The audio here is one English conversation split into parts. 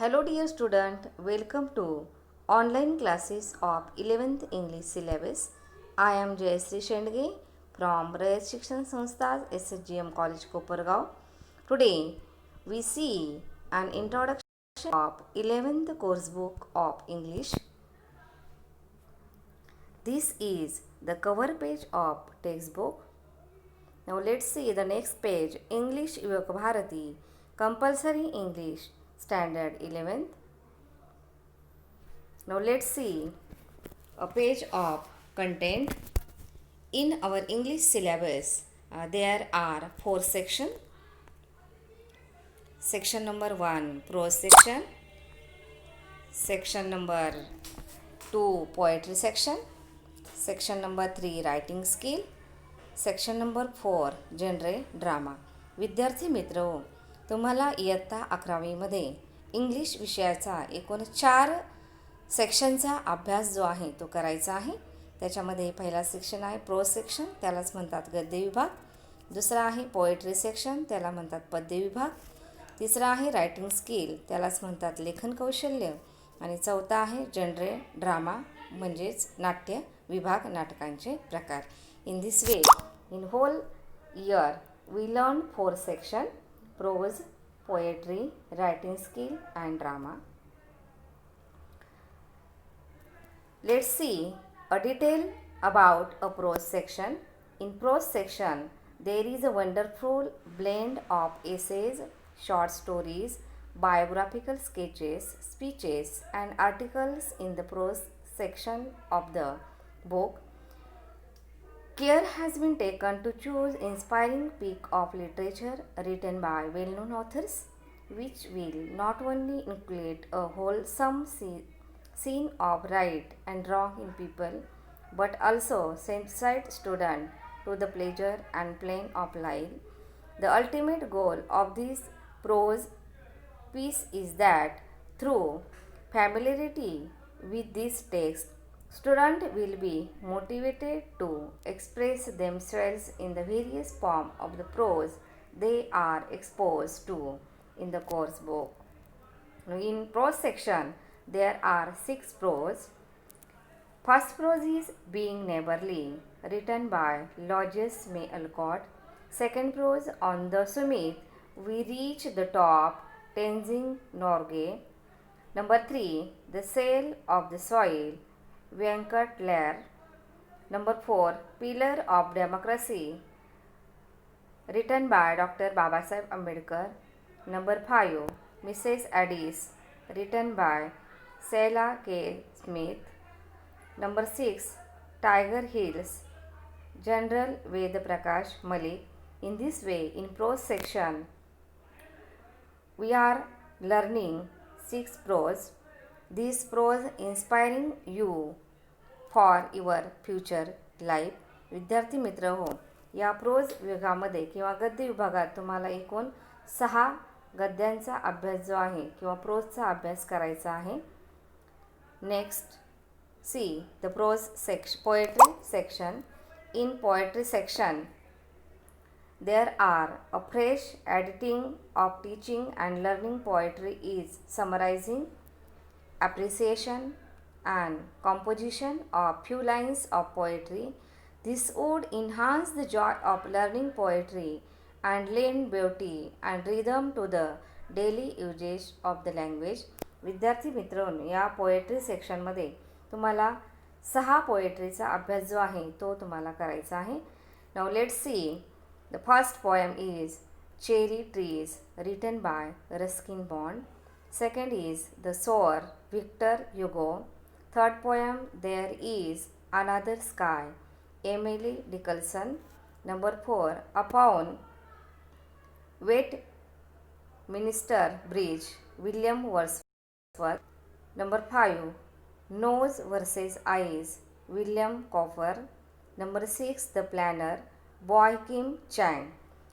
Hello dear student, welcome to online classes of 11th English syllabus. I am Jayasri Shendge from Rayat Shikshan Sanstha SSGM College Kopargaon. Today we see an introduction of 11th course book of English. This is the cover page of textbook. Now let's see the next page. English Yuvak Bharati Compulsory English Standard 11th. Now let's see a page of content. In our English syllabus, there are 4 sections. Section number 1 prose section, section number 2 poetry section, section number 3 writing skill, section number 4 genre drama. विद्यार्थी मित्र हो, तुम्हाला इयत्ता 11वीमध्ये English विषयाचा एकूण 4 सेक्शनचा अभ्यास जो आहे तो करायचा आहे. त्याच्यामध्ये पहिला सेक्शन आहे प्रोज सेक्शन, त्यालाच म्हणतात गद्य विभाग. दुसरा आहे पोएट्री सेक्शन, त्याला म्हणतात पद्य विभाग. तिसरा आहे रायटिंग स्किल, त्यालाच म्हणतात लेखन कौशल्य. आणि चौथा आहे जनरे ड्रामा म्हणजेच नाट्य विभाग, नाटकांचे प्रकार. In this way, in whole year, we learn 4 sections: prose, poetry, writing skill, and drama. Let's see a detail about a prose section. In prose section, there is a wonderful blend of essays, short stories, biographical sketches, speeches, and articles in the prose section of the book. Care has been taken to choose inspiring peak of literature written by well-known authors, which will not only include a wholesome scene of right and wrong in people, but also sensitize student to the pleasure and pain of life. The ultimate goal of this prose piece is that through familiarity with this text, students will be motivated to express themselves in the various forms of the prose they are exposed to in the course book. In prose section, there are 6 prose. First prose is Being Neighborly, written by Lodges May Alcott. Second prose, On the Summit, We Reach the Top, Tenzing Norgay. Number 3, The Sale of the Soil, Venkat Lair. Number 4, Pillar of Democracy, written by Dr. Babasaheb Ambedkar. Number 5, Mrs. Addis, written by Sheila K. Smith. Number 6, Tiger Hills, General Ved Prakash Malik. In this way, in prose section, we are learning 6 prose. This prose inspiring you for your future life. विद्यार्थी मित्र हो, या pros विभागामध्ये किंवा गद्य विभागात तुम्हाला एकूण 6 गद्यांचा अभ्यास जो आहे किंवा प्रोजचा अभ्यास करायचा आहे. Next see the pros section, poetry section. In poetry section, there are a fresh editing of teaching and learning poetry is summarizing appreciation and composition of few lines of poetry. This would enhance the joy of learning poetry and lend beauty and rhythm to the daily usage of the language. विद्यार्थी मित्रांनो, या poetry सेक्शनमध्ये तुम्हाला 6 पोएट्रीचा अभ्यास जो आहे तो तुम्हाला करायचा आहे. Now let's see. The first poem is Cherry Trees, written by Ruskin Bond. Second is The Sower, Victor Hugo. Third poem, There Is Another Sky, Emily Dickinson. Number 4, Upon Westminster Bridge, William Wordsworth. Number 5, Nose versus Eyes, William Cowper. Number 6, The Planner, Boykim Chang.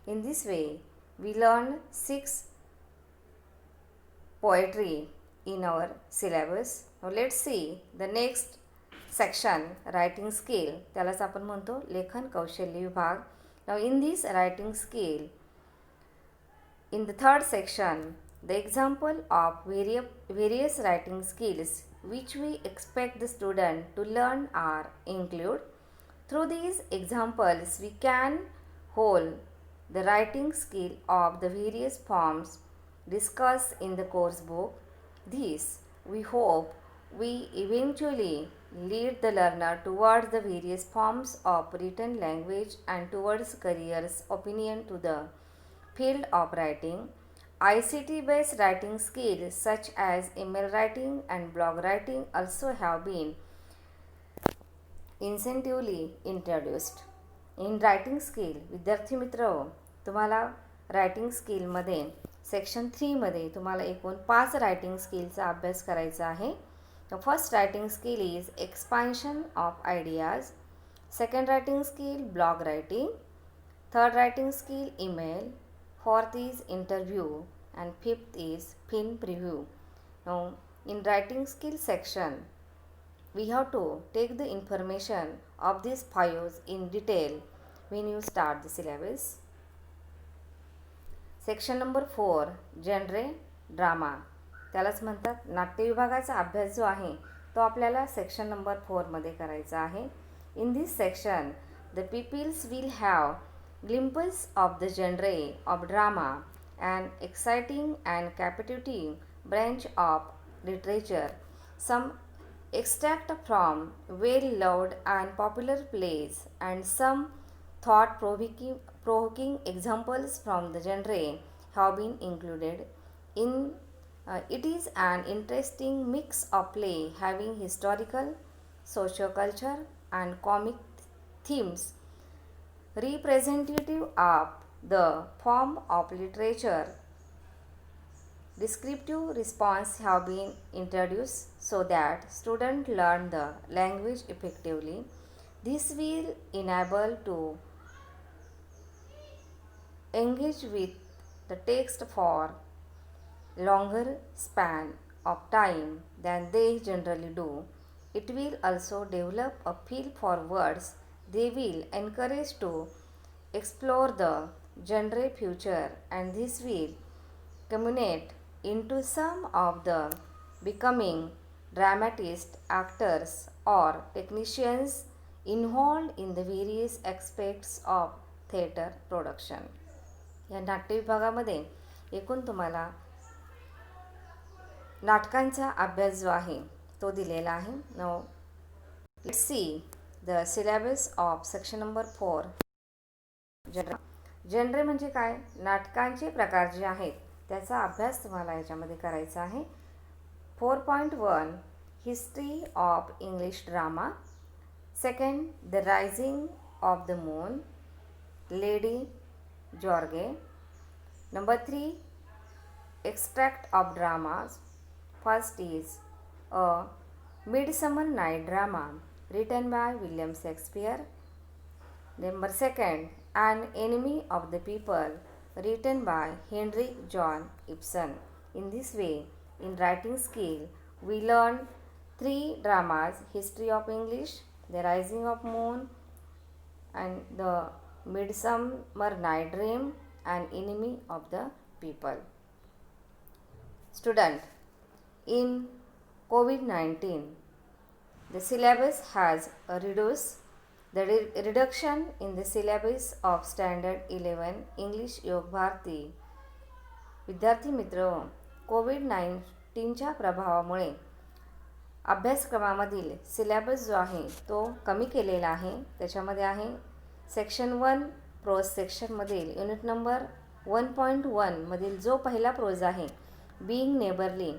In this way, we learn 6 poetry in our syllabus. Now let's see the next section, writing skill. त्यालाच आपण म्हणतो लेखन कौशल्य विभाग. Now in this writing skill, in the third section, The example of various writing skills which we expect the student to learn are include. Through these examples, we can hold the writing skill of the various forms discussed in the course book. This, we hope, we eventually lead the learner towards the various forms of written language and towards career's opinion to the field of writing. ICT based writing skills such as email writing and blog writing also have been incentively introduced. In writing skill विद्यार्थी मित्र तुम्हाला writing स्किलमध्ये section 3मध्ये तुम्हाला एकूण 5 writing स्किलचा अभ्यास करायचा आहे. The first writing skill is expansion of ideas. Second writing skill blog writing. Third writing skill email. Fourth is interview and fifth is film preview. Now in writing skill section we have to take the information of these files in detail when you start the syllabus. Section number 4 genre drama, त्यालाच म्हणतात नाट्य विभागाचा अभ्यास जो आहे तो आपल्याला section number 4 मध्ये करायचा आहे. In this section the pupils will have glimpses of the genre of drama, an exciting and captivating branch of literature. Some extract from well-loved and popular plays and some thought-provoking examples from the genre have been included. It is an interesting mix of play having historical, socio-culture and comic themes representative of the form of literature. Descriptive response have been introduced so that students learn the language effectively. This will enable to engage with the text for longer span of time than they generally do. It will also develop a feel for words. They will encourage to explore the genre future, and this will culminate into some of the becoming dramatists, actors or technicians involved in the various aspects of theater production. या नाट्य विभागामध्ये एकूण तुम्हाला नाटकांचा अभ्यास जो आहे तो दिलेला आहे. Now let's see the syllabus of section number 4 genre म्हणजे काय, नाटकांचे प्रकार जे आहेत त्याचा अभ्यास तुम्हाला याच्यामध्ये करायचा आहे. 4.1 history of English drama. Second the rising of the moon, lady Gregory. Number 3 extract of dramas. First is a midsummer night drama written by William Shakespeare. Number 2 An Enemy of the People written by Henrik John Ibsen. In this way, in writing skill, we learn 3 dramas: History of English, The Rising of Moon, and The Midsummer Night Dream, An Enemy of the People. Student, in COVID-19, the syllabus has reduced. The reduction in the syllabus of Standard 11 English योग भारती. विद्यार्थी मित्र, कोविड-19च्या प्रभावामुळे अभ्यासक्रमामधील syllabus जो आहे तो कमी केलेला आहे. त्याच्यामध्ये आहे सेक्शन 1 प्रोज सेक्शनमधील युनिट नंबर 1.1 मधील जो पहिला प्रोज आहे being neighbourly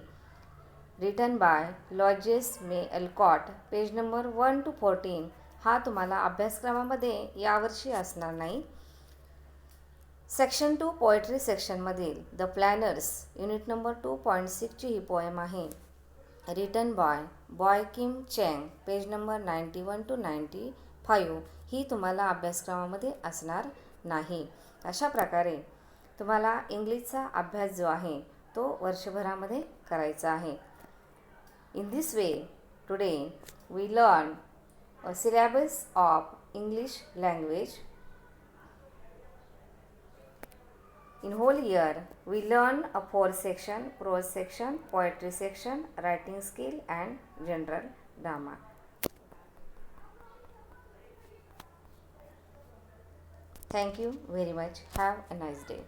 written by Louisa May Alcott, page number 1 to 14 हा तुम्हाला अभ्यासक्रमामध्ये यावर्षी असणार नाही. सेक्शन 2 पोएट्री सेक्शनमधील द प्लॅनर्स युनिट नंबर 2.6ची ही पोएम आहे written Boey Kim Cheng, page number 91 to 95 ही तुम्हाला अभ्यासक्रमामध्ये असणार नाही. अशा प्रकारे तुम्हाला इंग्लिशचा अभ्यास जो आहे तो वर्षभरामध्ये करायचा आहे. In this way today we learn a syllabus of English language. In whole year, we learn a 4 section, prose section, poetry section, writing skill and general grammar. Thank you very much. Have a nice day.